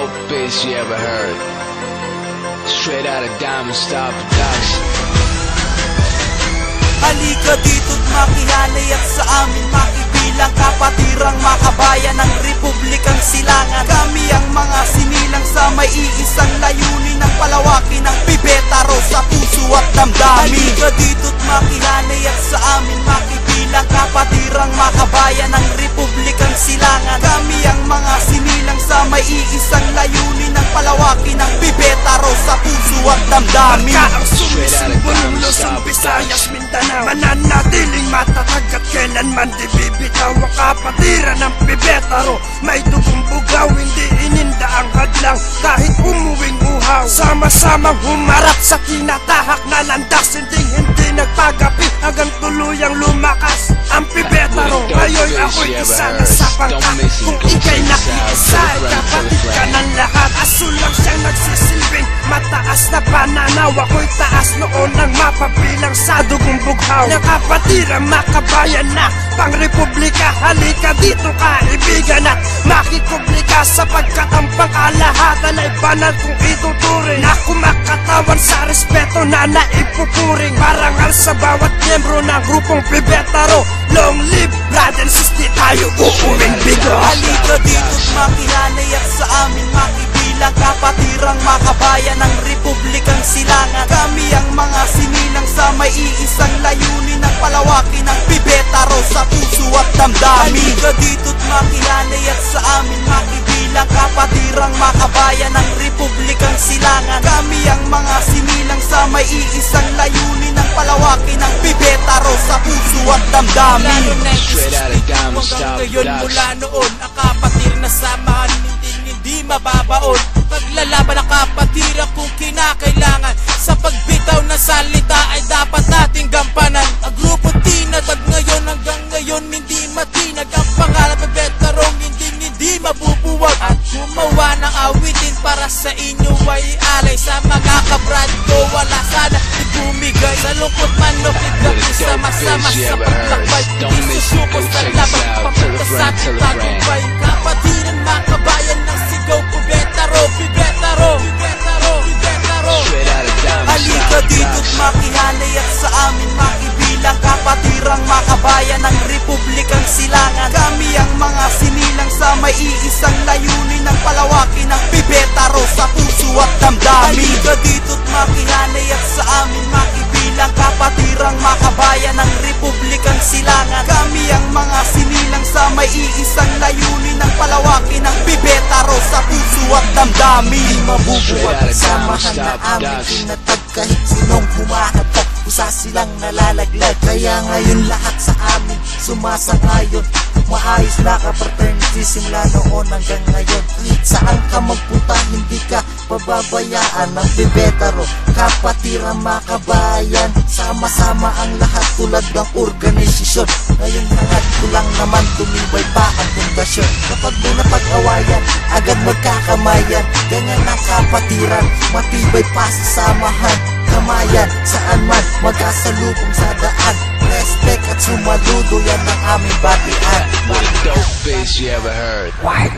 dopest you ever heard. Straight out of Diamond Star Production. Halika dito't makihalay at sa amin makibilang kapatirang makabayan ng Republikang Silangan. Kami ang mga sinilang sa may iisang layunin ng palawakin ng Pibetaro sa puso at damdamin. Halika dito't makihalay at sa amin makibilang kapatirang makabayan ng Republikang Silangan. Kami ang mga sinilang sa may iisang layunin ng palawakin ng Pibetaro sa puso at damdamin. Marka ang sumisimbolo Luzon, Visayas, Mindanao, mananatiling matatag at kailanman di bibitaw ang kapatiran ng Pibetaro. May dugong bugaw, hindi ininda ang hadlang kahit umuwing uhaw. Sama-samang humarap sa tinatahak na landas, hindi nagpagapi hanggang tuluyang lumakas ang Pibetaro. Ngayon ako'y isa na sa pangka, kung ika'y nakiisa kapatid ka ng lahat. Asul lang siyang nagsisilbing mataas na pananaw, ako'y taas noon ang mapabilang sa dugong bughaw. Nakapatirang makabayan na pang republika, halika dito kaibigan at makikublika, sapagkat ang pangkalahatan ay banal kung ituturing. Ako makatawan sa respeto na naipupuring, parangal sa bawat miyembro ng grupong Pibetaro. Long live brother and sister, tayo uuwing bigo. Halika dito't makihalay at sa amin makibilang kapatirang makabayan ng Republikang Silangan. Kami ang mga sinilang sa may iisang layunin ng palawakin ng Pibetaro sa puso at damdamin. Halika dito't makihalay at sa amin makibilang kapatirang makabayan ng Republikang Silangan. Kami ang mga sinilang sa may iisang layunin ng palawakin ng Pibetaro sa puso at damdamin. Straight out of Diamond Star Ngayon mula Production. noon ang kapatir na samahan hindi mababaon. Paglalaban ang kapatira kung kinakailangan, sa pagbitaw na salita ay dapat nating gampanan. Ang grupo tinatag ngayon, hanggang ngayon hindi matinag. Ang pangalan Pibetarong hindi mabubuwag, at gumawa ng awitin para sa inyo ay alay. Sa mga kabrad ko wala sana ibumigay, sa lungkot man o kigati sama-sama sa paglakbay. Hindi susuko sa laban papunta sa ating tagumpay. Kapatiran makabayan ng sigaw Pibetaro, Pibetaro, Pibetaro, Pibetaro. Halika dito't makihalay at sa amin makibilang kapatirang makabayan ng Republikang Silangan. Kami ang mga sinilang sa may iisang layunin ng palawakin ng Pibetaro sa puso at damdamin. Halika dito't makihalay at sa amin makibilang kapatirang makabayan ng Republikang Silangan. Kami ang mga sinilang sa may iisang layunin ng palawakin ng Pibetaro sa puso at damdamin. Di mabubuwag at samahan na amin tinatag, kahit sinong humahatag kusa silang nalalaglag. Kaya ngayon lahat sa amin sumasangayon, maayos na ka-fraternity simula noon hanggang ngayon. Kahit saan ka magpunta hindi ka pababayaan ng Pibetaro, kapatirang makabayan. Sama-sama ang lahat tulad ng organisasyon. Ngayon hangad ko lang naman tumibay pa ang pundasyon. Kapag may napag-awayan, agad magkakamayan. Ganyan ang kapatiran, matibay pa sa samahan. Kamayan, saan man magkasalubong sa daan. Respect at sumaludo, yan ang aming batian. What the dopest you ever heard. Why?